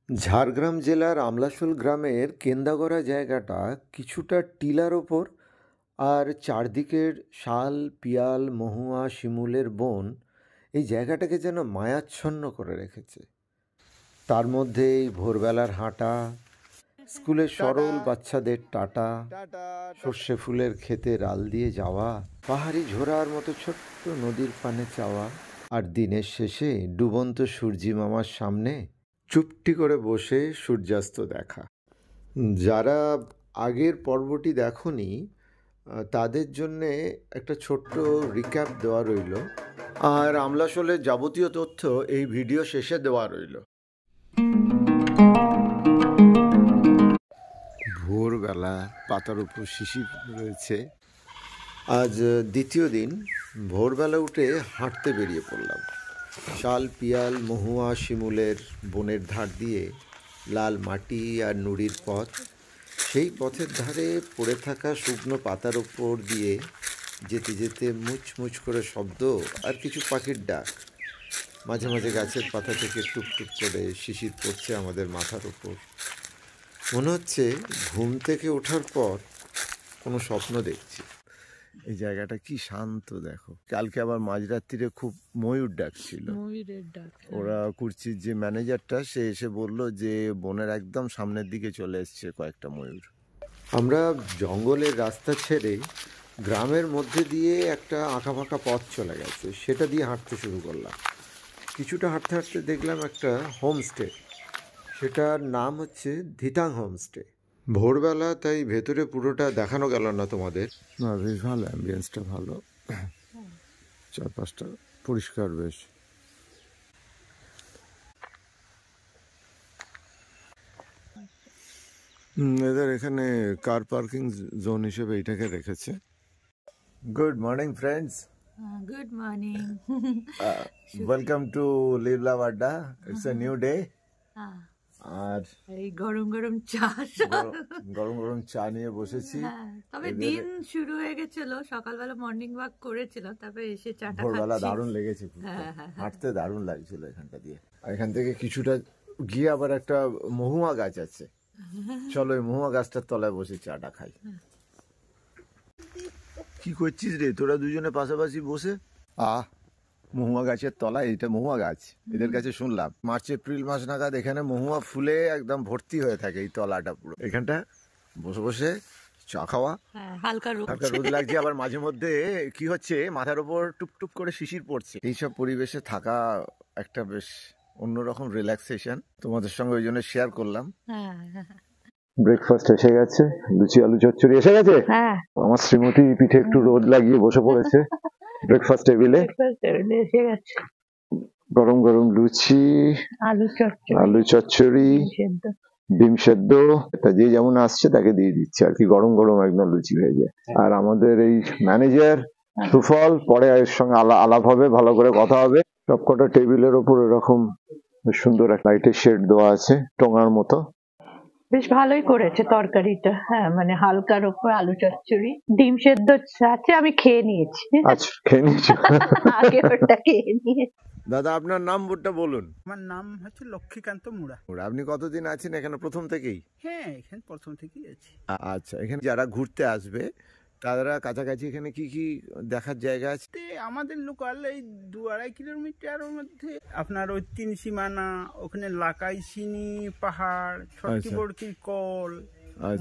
ঝাড়গ্রাম জেলার আমলাশোল গ্রামের কেন্দাগড়া জায়গাটা কিছুটা টিলার ওপর, আর চারদিকের শাল, পিয়াল, মহুয়া, শিমুলের বন এই জায়গাটাকে যেন মায়াচ্ছন্ন করে রেখেছে। তার মধ্যে এই ভোরবেলার হাঁটা, স্কুলের সরল বাচ্চাদের টাটা, সর্ষে ফুলের ক্ষেতে রাল দিয়ে যাওয়া, পাহাড়ি ঝোড়ার মতো ছোট্ট নদীর পানে চাওয়া, আর দিনের শেষে ডুবন্ত সূর্যি মামার সামনে চুপটি করে বসে সূর্যাস্ত দেখা। যারা আগের পর্বটি দেখনি তাদের জন্যে একটা ছোট্ট রিক্যাপ দেওয়া রইল, আর আমলাশোলের যাবতীয় তথ্য এই ভিডিও শেষে দেওয়া রইল। ভোরবেলা পাতার উপর শিশির রয়েছে। আজ দ্বিতীয় দিন। ভোরবেলা উঠে হাঁটতে বেরিয়ে পড়লাম। শাল, পিয়াল, মহুয়া, শিমুলের বনের ধার দিয়ে লাল মাটি আর নুড়ির পথ, সেই পথের ধারে পড়ে থাকা শুকনো পাতার ওপর দিয়ে যেতে যেতে মুচমুচ করে শব্দ আর কিছু পাখির ডাক। মাঝে মাঝে গাছের পাতা থেকে টুকটুক করে শিশির পড়ছে আমাদের মাথার ওপর। মনে হচ্ছে ঘুম থেকে ওঠার পর কোনো স্বপ্ন দেখছি। এই জায়গাটা কি শান্ত দেখো। কালকে আবার মাঝরাত্রিরে খুব ময়ূর ডাক ছিল। ওরা কুর্চির যে ম্যানেজারটা, সে এসে বলল যে বনের একদম সামনের দিকে চলে এসছে কয়েকটা ময়ূর। আমরা জঙ্গলের রাস্তা ছেড়ে গ্রামের মধ্যে দিয়ে একটা আঁকাবাঁকা পথ চলে গেছে, সেটা দিয়ে হাঁটতে শুরু করলাম। কিছুটা হাঁটতে হাঁটতে দেখলাম একটা হোমস্টে। সেটার নাম হচ্ছে ধিতাং হোমস্টে। ভোরবেলা, তাই ভেতরে পুরোটা দেখানো গেল না তোমাদের। না, বেশ ভালো, অ্যাম্বিয়েন্সটা ভালো, চারপাশটা পরিষ্কার বেশ। এদের এখানে কার পার্কিং জোন হিসেবে এটাকে রেখেছে। Good morning friends. Good morning. Welcome to live love adda. It's a new day. আর এই গরম গরম চা, গরম গরম চা নিয়ে বসেছি। তবে দিন শুরু হয়ে গেছিল, সকালবেলা মর্নিং ওয়াক করেছিলাম, তারপরে এসে চাটা ভোরবেলা খাচ্ছি। দারুণ লেগেছে, হাঁটতে দারুণ লাগছিল এখানটা দিয়ে। আর এখান থেকে কিছুটা গিয়ে আবার একটা মহুয়া গাছ আছে, চলো ওই মহুয়া গাছটার তলায় বসে চাটা খাই। কি করছিস রে তোরা দুজনে পাশাপাশি বসে? মহুয়া গাছের তলায়, এটা মহুয়া গাছ। এদের কাছে শুনলাম মার্চ এপ্রিল মাস নাগাদ এখানে মহুয়া ফুলে একদম ভর্তি হয়ে থাকে এই তলাটা পুরো। এখানটা বসে বসে চা খাওয়া, হালকা রোদ লাগছে, আবার মাঝে মধ্যে কি হচ্ছে মাথার উপর টুপটুপ করে শিশির পড়ছে। এইসব পরিবেশে থাকা একটা বেশ অন্যরকম রিল্যাক্সেশন। তোমাদের সঙ্গে ওই জন্য শেয়ার করলাম। ব্রেকফাস্ট এসে গেছে, লুচি আলু চচ্চড়ি এসে গেছে। আমার শ্রীমতী পিঠে একটু রোদ লাগিয়ে বসে পড়েছে ব্রেকফাস্ট টেবিলে। এসে গেছে গরম গরম লুচি, আলু চচ্চড়ি, ডিম সেদ্ধ, তা যে যেমন আসছে তাকে দিয়ে দিচ্ছে আর কি, গরম গরম একদম লুচি হয়ে যায়। আর আমাদের এই ম্যানেজার সুফল, পরে এর সঙ্গে আলাপ হবে, ভালো করে কথা হবে। সবকটা টেবিলের ওপর এরকম সুন্দর একটা লাইটের শেড দেওয়া আছে টোঙার মতো। বেশ ভালোই করেছে তরকারিটা। হ্যাঁ, মানে হালকার উপর আলু চচ্চড়ি, ডিম সেদ্ধ আছে, আমি খেয়ে নিয়েছি। আচ্ছা, খেয়ে নিয়েছি, আগে ওটা খেয়ে নিয়েছি। দাদা আপনার নাম বোর্ডটা বলুন। আমার নাম হচ্ছে লক্ষ্মীকান্ত মুড়া। আপনি কতদিন আছেন এখানে? প্রথম থেকেই? হ্যাঁ, এখানে প্রথম থেকেই আছি। আচ্ছা, এখানে যারা ঘুরতে আসবে তারা কাছাকাছি এখানে কি কি দেখার জায়গা আছে? আমাদের লোকাল এই 2-2.5 কিলোমিটারের মধ্যে আপনার ওই 3 সীমানা, ওখানে লাকাইসিনি পাহাড়, ছটকি বড়কির কল,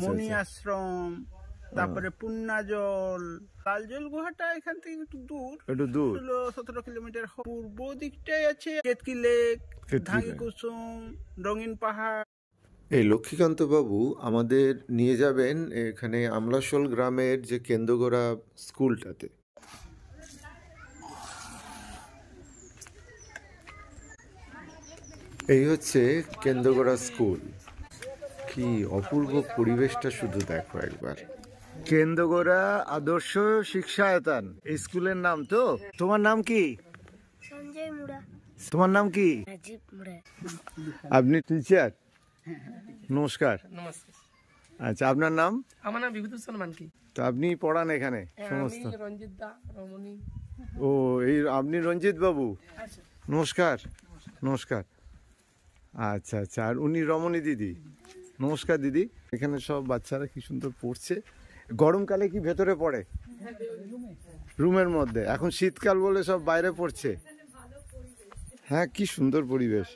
মণি আশ্রম, তারপরে পুন্নাজল, লালজল গুহাটা এখান থেকে একটু দূর, 17 কিলোমিটার। পূর্ব দিকটাই আছে কেতকি লেক, ধাঙ্গি কুসুম, রঙিন পাহাড়। এই লক্ষ্মীকান্ত বাবু আমাদের নিয়ে যাবেন এখানে আমলাশোল গ্রামের যে কেন্দ্রগড়া স্কুলটাতে। এই হচ্ছে কেন্দ্রগড়া স্কুল। কি অপূর্ব পরিবেশটা শুধু দেখো একবার। কেন্দ্রগড়া আদর্শ শিক্ষায়তন এই স্কুলের নাম। তো তোমার নাম কি? সঞ্জয় মুড়া। তোমার নাম কি? রাজীব মুড়া। আপনি টিচার? নমস্কার। আচ্ছা, আপনার নাম? আমার নাম বিভূতিভূষণ মানকি। তো আপনি পড়ান এখানে সমস্ত? রঞ্জিত দা, রমণী। ও, এই আপনি রঞ্জিত বাবু? নমস্কার। নমস্কার। আচ্ছা আচ্ছা, আর উনি রমণী দিদি। নমস্কার দিদি। এখানে সব বাচ্চারা কি সুন্দর পড়ছে। গরমকালে কি ভেতরে পড়ে? রুমের মধ্যে। এখন শীতকাল বলে সব বাইরে পড়ছে। হ্যাঁ, কি সুন্দর পরিবেশ।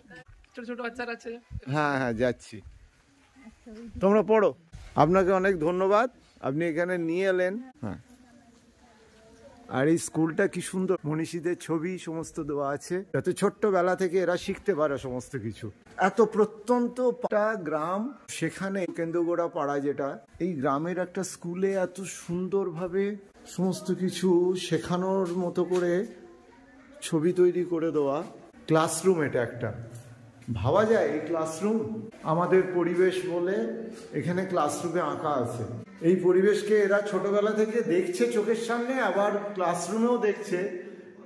ছোট ছোট বাচ্চারা আছে। হ্যাঁ হ্যাঁ, যাচ্ছি, তোমরা পড়ো। আপনাকে অনেক ধন্যবাদ, আপনি এখানে নিয়ে এলেন। হ্যাঁ, আর এই স্কুলটা কি সুন্দর, মনীষীদের ছবি সমস্ত দেওয়া আছে, যাতে ছোট্টবেলা থেকে এরা শিখতে পারে সমস্ত কিছু। এত প্রত্যন্ত একটা গ্রাম, সেখানে কেন্দ্রগোড়া পাড়া যেটা, এই গ্রামের একটা স্কুলে এত সুন্দরভাবে সমস্ত কিছু শেখানোর মতো করে ছবি তৈরি করে দেওয়া। ক্লাসরুম এটা একটা, ভাবা যায় এই ক্লাসরুম আমাদের পরিবেশ বলে এখানে ক্লাসরুমে আঁকা আছে। এই পরিবেশকে এরা ছোটবেলা থেকে দেখছে চোখের সামনে, আবার ক্লাসরুমেও দেখছে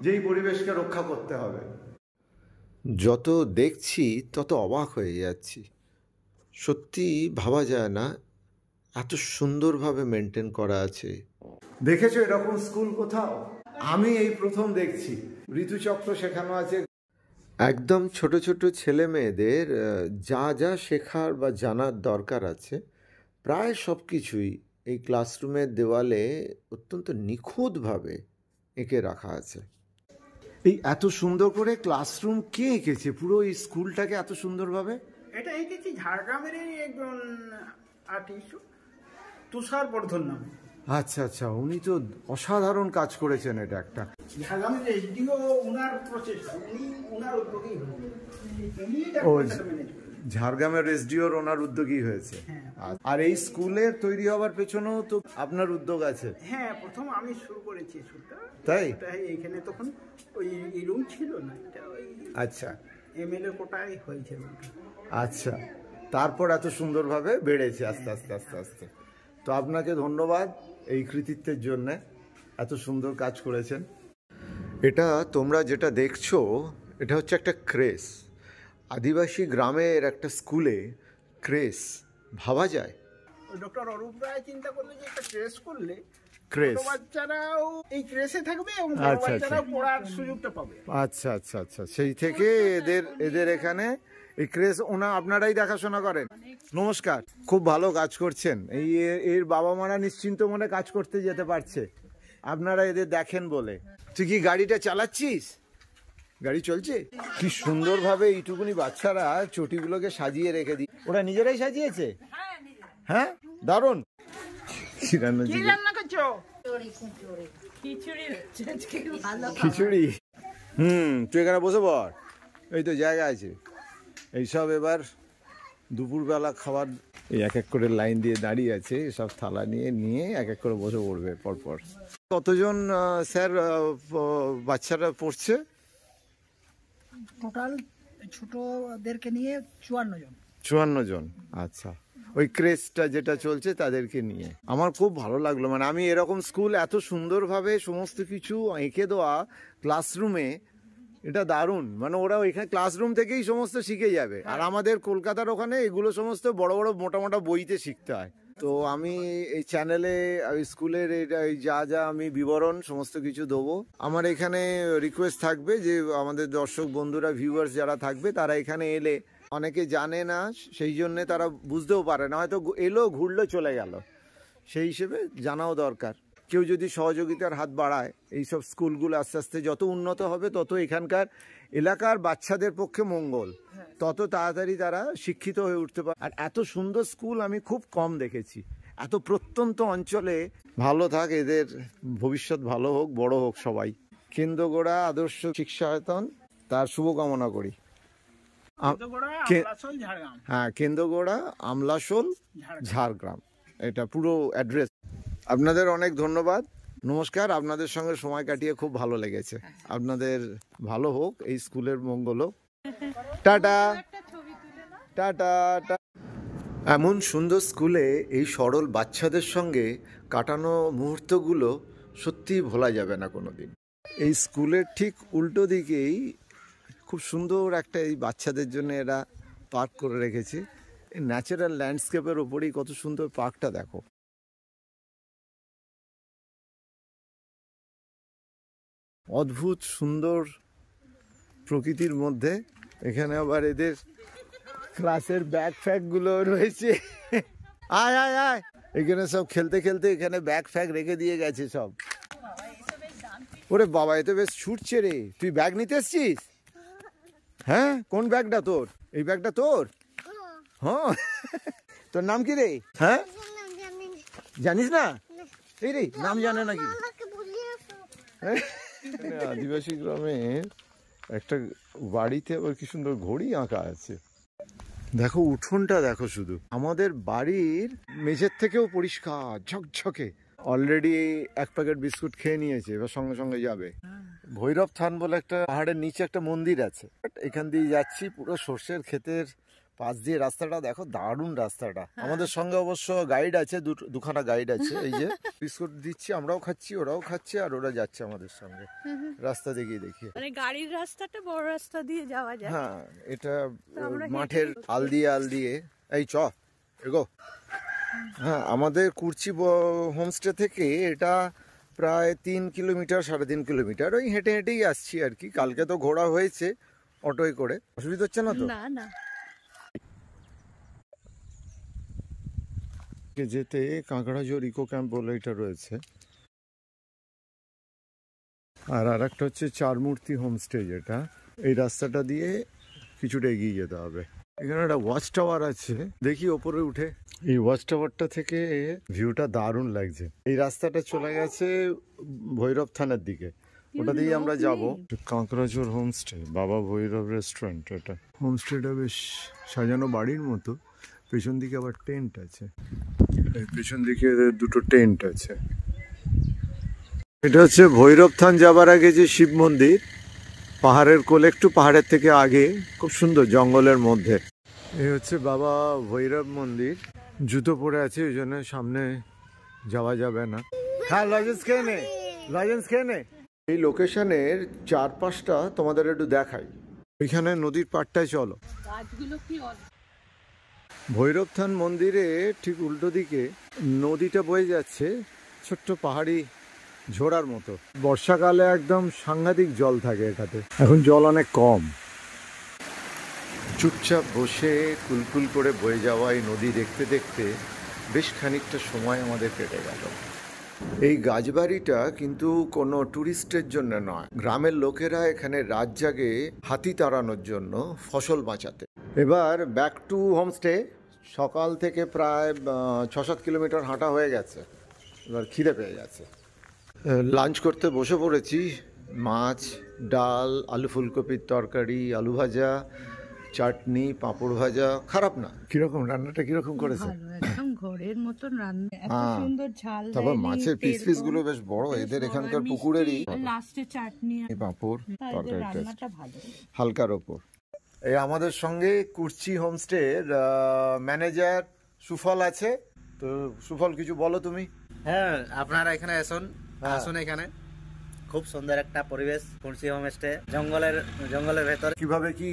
যে এই পরিবেশকে রক্ষা করতে হবে। যত দেখছি তত অবাক হয়ে যাচ্ছি। সত্যি ভাবা যায় না এত সুন্দরভাবে মেনটেন করা আছে। দেখেছো এরকম স্কুল কোথাও? আমি এই প্রথম দেখছি। ঋতুচক্র শেখানো আছে, একদম ছোট ছোট ছেলে মেয়েদের যা যা শেখার বা জানার দরকার আছে প্রায় সব কিছুই এই ক্লাসরুমের দেওয়ালে অত্যন্ত নিখুঁতভাবে এঁকে রাখা আছে। এই এত সুন্দর করে ক্লাসরুম কে এঁকেছে পুরো এই স্কুলটাকে এত সুন্দরভাবে? এটা এঁকেছি ঝাড়গ্রামের একজন আর্টিস্ট, তুষার বর্ধন নামে। আচ্ছা আচ্ছা, উনি তো অসাধারণ কাজ করেছেন। এটা একটা ঝাড়গ্রামের এসডিও, ওনার প্রচেষ্টা, ওনার উদ্যোগেই ও ঝাড়গ্রামের এসডিওর ওনার উদ্যোগী হয়েছে। আর এই স্কুলের তৈরি হওয়ার পেছনেও তো আপনার উদ্যোগ আছে। হ্যাঁ, প্রথম আমি শুরু করেছি স্কুলটা। তাই? এইখানে তখন ওই রুম ছিল না, আচ্ছা, এমএলএ কোটায় হয়েছে। আচ্ছা, তারপর এত সুন্দরভাবে বেড়েছে আস্তে আস্তে আস্তে আস্তে। তো আপনাকে ধন্যবাদ এই কৃতিত্বের জন্য, এত সুন্দর কাজ করেছেন। এটা তোমরা যেটা দেখছো এটা হচ্ছে একটা ক্রেস। আদিবাসী গ্রামের একটা স্কুলে ক্রেস, ভাবা যায়? ডক্টর অরূপ রায় চিন্তা করলে যে একটা ক্রেস করলে ক্রেস বাচ্চারাও এই ক্রেসে থাকবে এবং আচ্ছা বাচ্চারাও পড়ার সুযোগটা পাবে। আচ্ছা আচ্ছা আচ্ছা, সেই থেকে এদের এখানে এই ক্রেস আপনারাই দেখাশোনা করেন। নমস্কার, খুব ভালো কাজ করছেন। এর বাবা মারা নিশ্চিন্ত মনে কাজ করতে যেতে পারছে, আপনারা এদের দেখেন বলে। তুই কি গাড়িটা চালাচ্ছিস? গাড়ি চলছে? কি সুন্দরভাবে এইটুকুনি বাচ্চারা চটিগুলোকে সাজিয়ে রেখে দিই। ওরা নিজেরাই সাজিয়েছে? হ্যাঁ, দারুণ। কি রান্না করছো? খিচুড়ি। তুই এখানে বসে পড়, এই তো জায়গা আছে। এইসব এবার দুপুরবেলা খাবার এই এক এক করে লাইন দিয়ে দাঁড়িয়ে আছে, সব থালা নিয়ে এক এক করে বসে পড়বে পরপর। কতজন স্যার বাচ্চারা পড়ছে? টোটাল ছোটদেরকে নিয়ে 54 জন। 54 জন, আচ্ছা। ওই ক্রেজটা যেটা চলছে তাদেরকে নিয়ে। আমার খুব ভালো লাগলো, মানে আমি এরকম স্কুল এত সুন্দরভাবে সমস্ত কিছু এঁকে দেওয়া ক্লাসরুমে, এটা দারুণ। মানে ওরা ওইখানে ক্লাসরুম থেকেই সমস্ত শিখে যাবে। আর আমাদের কলকাতার ওখানে এগুলো সমস্ত বড় বড় মোটা মোটা বইতে শিখতে হয়। তো আমি এই চ্যানেলে স্কুলের যা যা আমি বিবরণ সমস্ত কিছু দেবো। আমার এখানে রিকোয়েস্ট থাকবে যে আমাদের দর্শক বন্ধুরা, ভিউয়ার্স যারা থাকবে, তারা এখানে এলে, অনেকে জানে না সেই জন্যে তারা বুঝতেও পারে না, হয়তো এলো ঘুরলো চলে গেল, সেই হিসেবে জানাও দরকার। কেউ যদি সহযোগিতার হাত বাড়ায়, এইসব স্কুলগুলো আস্তে আস্তে যত উন্নত হবে তত এখানকার এলাকার বাচ্চাদের পক্ষে মঙ্গল, তত তাড়াতাড়ি তারা শিক্ষিত হয়ে উঠতে পারে। আর এত সুন্দর স্কুল আমি খুব কম দেখেছি এত প্রত্যন্ত অঞ্চলে। ভালো থাক, এদের ভবিষ্যৎ ভালো হোক, বড় হোক সবাই। কেন্দ্রগোড়া আদর্শ শিক্ষায়তন, তার শুভকামনা করি। হ্যাঁ, কেন্দ্রগোড়া আমলাশোল, ঝাড়গ্রাম, এটা পুরো অ্যাড্রেস। আপনাদের অনেক ধন্যবাদ, নমস্কার। আপনাদের সঙ্গে সময় কাটিয়ে খুব ভালো লেগেছে। আপনাদের ভালো হোক, এই স্কুলের মঙ্গল হোক। Tata tata. এমন সুন্দর স্কুলে এই সরল বাচ্চাদের সঙ্গে কাটানো মুহূর্তগুলো সত্যিই ভোলা যাবে না কোনো দিন। এই স্কুলের ঠিক উল্টো দিকেই খুব সুন্দর একটা এই বাচ্চাদের জন্য এরা পার্ক করে রেখেছে। এই ন্যাচারাল ল্যান্ডস্কেপের ওপরেই কত সুন্দর পার্কটা দেখো। অদ্ভুত সুন্দর প্রকৃতির মধ্যে এখানে আবার এদের ক্লাসের ব্যাগ ফ্যাগ গুলো রয়েছে। আয় আয় আয়, এখানে সব খেলতে খেলতে এখানে ব্যাগ ফ্যাগ রেখে দিয়ে গেছে সব। ওরে বাবা, এ তো বেশ ছুটছে রে। তুই ব্যাগ নিতে এসছিস? হ্যাঁ, কোন ব্যাগটা তোর? এই ব্যাগটা তোর? হ্যাঁ। তোর নাম কি রে? হ্যাঁ, জানিস না? এই রে, নাম জানে নাকি? আদিবাসী গ্রামে একটা বাড়িতে আবার কি সুন্দর ঘড়ি আঁকা আছে। দেখো উঠোনটা দেখো শুধু, আমাদের বাড়ির মেঝের থেকেও পরিষ্কার ঝকঝকে। অলরেডি এক প্যাকেট বিস্কুট খেয়ে নিয়েছে, এবার সঙ্গে সঙ্গে যাবে। ভৈরব থান বলে একটা পাহাড়ের নিচে একটা মন্দির আছে, এখান দিয়ে যাচ্ছি। পুরো সর্ষের ক্ষেতের পাশ দিয়ে রাস্তাটা দেখো, দারুণ রাস্তাটা। আমাদের সঙ্গে অবশ্য গাইড আছে, দুখানা গাইড আছে। এই যে বিস্কুট দিচ্ছি, আমরাও খাচ্ছি, ওরাও খাচ্ছে, আর ওরা যাচ্ছে আমাদের সঙ্গে রাস্তা দেখিয়ে দেখিয়ে। মানে গাড়ির রাস্তাটা বড় রাস্তা দিয়ে যাওয়া যায়। হ্যাঁ, এটা মাঠের আল দিয়ে এই চ এগো। হ্যাঁ, আমাদের কুর্চি হোমস্টে থেকে এটা প্রায় 3 কিলোমিটার 3.5 কিলোমিটার। ওই হেঁটে হেঁটেই আসছি আর কি। কালকে তো ঘোরা হয়েছে অটোয় করে, অসুবিধা হচ্ছে না তো? না না, যেতে কাঁকড়াঝোর ইকো ক্যাম্প বলে এটা রয়েছে। আর একটা হচ্ছে চারমূর্তি হোমস্টে, যেটা এই রাস্তাটা দিয়ে কিছুটা এগিয়ে যেতে হবে। এখানে একটা ওয়াচ টাওয়ার আছে, দেখি ওপরে উঠে। এই ওয়াচ টাওয়ারটা থেকে ভিউটা দারুণ লাগছে। এই রাস্তাটা চলে গেছে ভৈরব থানার দিকে, ওটা দিয়ে আমরা যাব। কাঁকড়াঝোর হোমস্টে, বাবা ভৈরব রেস্টুরেন্ট। এটা হোমস্টেটা বেশ সাজানো বাড়ির মতো। পেছন দিকে আবার টেন্ট আছে, পেছন দিকে দুটো টেন্ট আছে। এটা হচ্ছে ভৈরব থান যাবার আগে যে শিব মন্দির, পাহাড়ের কোলে, একটু পাহাড়ের থেকে আগে, খুব সুন্দর জঙ্গলের মধ্যে। এই হচ্ছে বাবা ভৈরব মন্দির। জুতো পরে আছে, ওই জন্য সামনে যাওয়া যাবে না। হ্যাঁ, লজেন্স খেয়ে নে, লজেন্স খেয়ে নে। এই লোকেশনের চারপাশটা তোমাদের একটু দেখাই। এখানে নদীর পাড়টায় চলো। গাছগুলো কি ভৈরব থান মন্দিরে ঠিক উল্টো দিকে নদীটা বয়ে যাচ্ছে, ছোট্ট পাহাড়ি ঝোড়ার মতো। বর্ষাকালে একদম সাংঘাতিক জল থাকে এটাতে, এখন জল অনেক কম। চুপচাপ বসে কুলকুল করে বয়ে যাওয়া এই নদী দেখতে দেখতে বেশ খানিকটা সময় আমাদের কেটে গেল। এই গাছবাড়িটা কিন্তু কোনো ট্যুরিস্টের জন্য নয়, গ্রামের লোকেরা এখানে রাত জাগে হাতি তাড়ানোর জন্য, ফসল বাঁচাতে। এবার ব্যাক টু হোমস্টে। সকাল থেকে প্রায় 6-7 কিলোমিটার হাঁটা হয়ে গেছে, এবার খিদে পেয়ে গেছে। লাঞ্চ করতে বসে পড়েছি। মাছ, ডাল, আলু ফুলকপির তরকারি, আলু ভাজা, চাটনি, পাঁপড় ভাজা। খারাপ না। কিরকম রান্নাটা কিরকম করেছে? একদম ঘরের মতন রান্না, এত সুন্দর ঝাল। তারপর মাছের পিস গুলো বেশ বড়, এদের এখানকার পুকুরেরই। লাস্টে চাটনি, পাঁপড়, তরকারিটা রান্নাটা ভালো, হালকার ওপর। এই আমাদের সঙ্গে কুর্চি হোমস্টের ম্যানেজার সুফল আছে। তো সুফল, কিছু বলো তুমি। হ্যাঁ, আপনারা এখানে আসুন। এখানে খুব সুন্দর একটা পরিবেশ, কুর্চি হোমস্টে, জঙ্গলের ভেতর। কিভাবে কি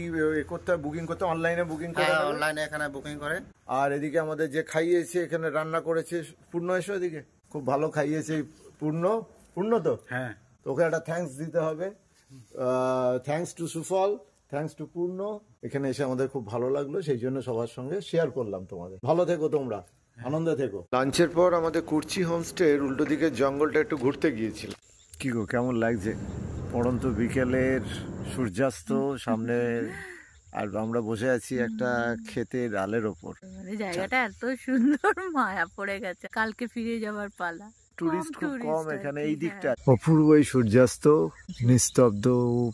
করতে হয়? বুকিং করতে অনলাইনে বুকিং করে? অনলাইনে এখানে বুকিং করে। আর এদিকে আমাদের যে খাইয়েছে, এখানে রান্না করেছে পূর্ণ, এসো এদিকে। খুব ভালো খাইয়েছে পূর্ণ তো। হ্যাঁ, তোকে একটা থ্যাঙ্কস দিতে হবে। থ্যাঙ্কস টু সুফল, থ্যাঙ্কস টু পূর্ণ। এখানে এসে আমাদের খুব ভালো লাগলো, সেই জন্য সবার সঙ্গে শেয়ার করলাম তোমাদের। ভালো থেকো তোমরা, আনন্দে থেকো। লাঞ্চের পর আমাদের কুর্চি হোমস্টের উল্টো দিকে জঙ্গলটা একটু ঘুরতে গিয়েছিল। কি গো, কেমন লাগছে? পড়ন্ত বিকেলের সূর্যাস্ত সামনে, আর আমরা বসে আছি একটা ক্ষেতের আলের ওপর। মানে জায়গাটা এত সুন্দর, মায়া পড়ে গেছে। কালকে ফিরে যাবার পালা। টুরিস্ট খুব কম এখানে এই দিকটা। অপূর্ব এই সূর্যাস্ত, নিস্তব্ধ,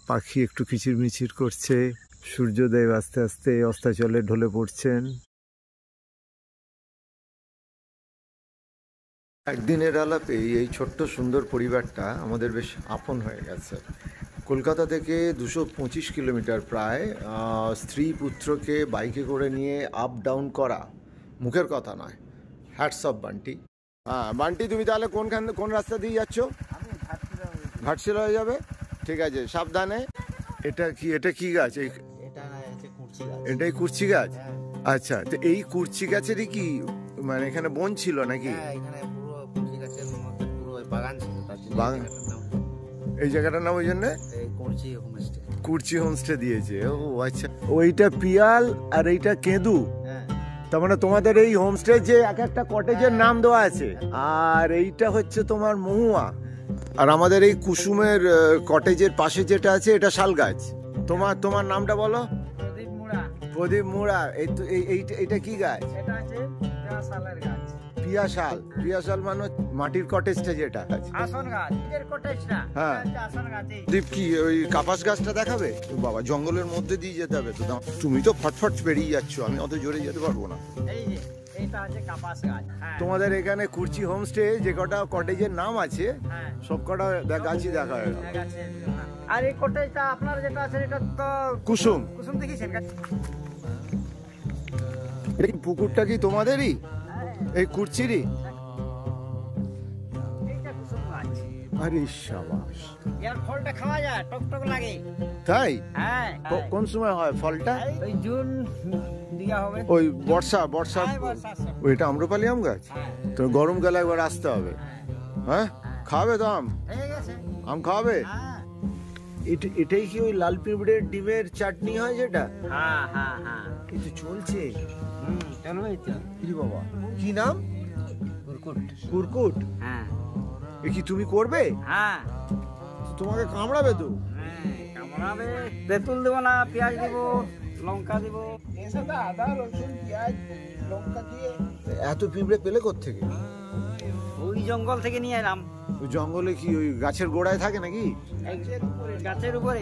পাখি একটু কিচিরমিচির করছে। সূর্যদেব আস্তে আস্তে অস্তাচলে ঢলে পড়ছেন। একদিনের আলাপে এই ছোট্ট সুন্দর পরিবারটা আমাদের বেশ আপন হয়ে গেছে। কলকাতা থেকে 225 কিলোমিটার প্রায় স্ত্রী পুত্রকে বাইকে করে নিয়ে আপ ডাউন করা মুখের কথা নয়। Hats off Bunty. হ্যাঁ বান্টি, তুমি তাহলে কোন রাস্তা দিয়ে যাচ্ছ? ঘাটশিলা হয়ে যাবে, ঠিক আছে, সাবধানে। এটা কি গাছ? এটাই কুর্চি গাছ। আচ্ছা, তো এই কুর্চি গাছেরই কি মানে এখানে বন ছিল নাকি? বাগান ছিল। এই জায়গাটার নাম ওই জন্য কুর্চি হোমস্টে। কুর্চি হোমস্টে দিয়েছে। ও আচ্ছা, ওইটা পিয়াল আর এইটা কেঁদু। তার মানে তোমাদের এই হোমস্টে যে এক একটা কটেজের নাম দেওয়া আছে, আর এইটা হচ্ছে তোমার মহুয়া, আর আমাদের এই কুসুমের কটেজের পাশে যেটা আছে এটা শাল গাছ। তোমার নামটা বলো। প্রদীপ মুড়া। প্রদীপ মুড়া। এইটা কি গাছ? এটা আছে শালের গাছ। পিয়াশাল মানে মাটির কটেজটা যেটা আছে। আসন গাছ, এর কটেজটা। হ্যাঁ। আসন গাছ। দীপ কি ওই কাপাস গাছটা দেখাবে? বাবা, জঙ্গলের মধ্যে দিয়ে যেতে হবে তো। তুমি তো ফটফট বেরিয়ে যাচ্ছ, আমি অত জোরে যেতে পারবো না। এই যে এটা আছে কাপাস গাছ। তোমাদের এখানে কুর্চি হোমস্টে যে কটা কটেজের নাম আছে সব কটা গাছই দেখা হয়। আর এই কটেজটা আপনার যেটা আছে এটা তো কুসুম। কুসুম দেখিছেন? এই পুকুরটা কি তোমাদেরই এই কুর্চিরই? এইটা কুসুম গাছ। আরে শাবাশ, এর ফলটা খাওয়া যায়, টকটক লাগে। তাই? হ্যাঁ। কোন সময় হয় ফলটা? ওই জুন দিয়া হবে। ওই বর্ষা। বর্ষার ওইটা আম্রপালি আম গাছ। তো গরমকালে একবার আসতে হবে। হ্যাঁ, খাবে তো আম? হয়ে গেছে। আম খাবে? হ্যাঁ এটাই কি ওই লাল পিঁপড়ের ডিমের চাটনি হয় যেটা? হ্যাঁ হ্যাঁ হ্যাঁ। কিছু চলছে। চলবে তো। কি বাবা, কি নাম? কুরকুট। কুরকুট। হ্যাঁ। এ কি তুমি করবে? হ্যাঁ। তোমাকে কামড়াবে তো? কামড়াবে। তেঁতুল দেবো না, পেঁয়াজ দিব, লঙ্কা দিব। এর সাথে আদা রসুন পেঁয়াজ লঙ্কা দিয়ে। এত পিঁপড়ে পেলে কোত্থেকে? ওই জঙ্গল থেকে নিয়ে এলাম। ওই জঙ্গলে কি ওই গাছের গোড়ায় থাকে নাকি? গাছের উপরে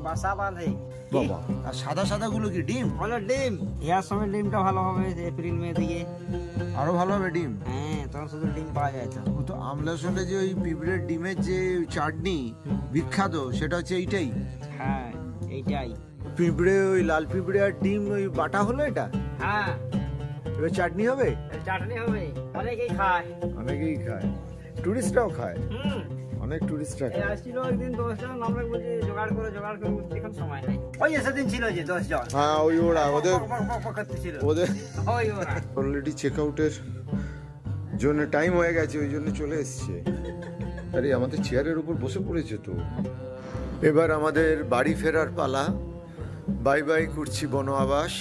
বাসা বাঁধে। বাবা, আর সাদা সাদা গুলো কি ডিম? হলো ডিম। ইয়ার সময় ডিমটা ভালো হবে, এপ্রিল মে দিকে আরো ভালো হবে ডিম। হ্যাঁ, তখন শুধু ডিম পাওয়া যায় তো। ও তো আমলাশলে যে ওই পিঁপড়ের ডিমের যে চাটনি বিখ্যাত, সেটা হচ্ছে এইটাই। হ্যাঁ, এইটাই। পিঁপড়ে, ওই লাল পিঁপড়ে আর ডিম ওই বাটা হলো এটা, হ্যাঁ, এবার চাটনি হবে। চাটনি হবে। অনেকেই খায়। অনেকেই খায়, টুরিস্টরাও খায়। অনেক টুরিস্টরা খায়। আসছিল একদিন 10 জন, আমরা বলছি জোগাড় করে এখন সময় নাই। ওই সেদিন ছিল যে 10 জন। হ্যাঁ, ওই ওরা ওদের ওই ওরা অলরেডি চেক আউটের জন্য টাইম হয়ে গেছে, ওই জন্য চলে এসছে। আরে আমাদের চেয়ারের উপর বসে পড়েছে তো। এবার আমাদের বাড়ি ফেরার পালা। বাই বাই কুর্চি বন আবাস।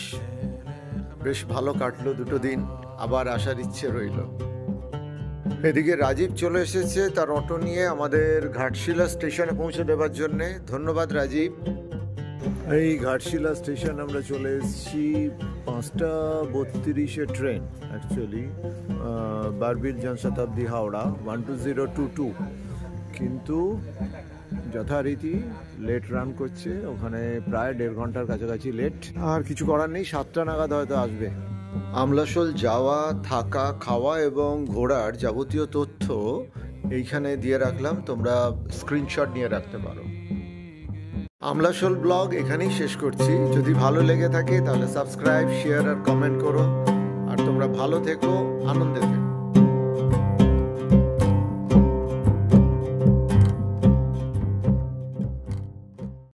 বেশ ভালো কাটলো দুটো দিন, আবার আসার ইচ্ছে রইল। এদিকে রাজীব চলে এসেছে তার অটো নিয়ে আমাদের ঘাটশিলা স্টেশনে পৌঁছে দেওয়ার জন্যে। ধন্যবাদ রাজীব। এই ঘাটশিলা স্টেশন আমরা চলে এসেছি। 5:32 ট্রেন, অ্যাকচুয়ালি বারবিল জনশতাব্দী হাওড়া 12022, কিন্তু যথারীতি লেট রান করছে। ওখানে প্রায় 1.5 ঘন্টার কাছাকাছি লেট। আর কিছু করার নেই, 7টা নাগাদ হয়তো আসবে। আমলাশোল যাওয়া, থাকা, খাওয়া এবং ঘোরার যাবতীয় তথ্য এইখানে দিয়ে রাখলাম, তোমরা স্ক্রিনশট নিয়ে রাখতে পারো। আমলাশোল ব্লগ এখানেই শেষ করছি। যদি ভালো লেগে থাকে তাহলে সাবস্ক্রাইব, শেয়ার আর কমেন্ট করো। আর তোমরা ভালো থেকো, আনন্দে থেকো।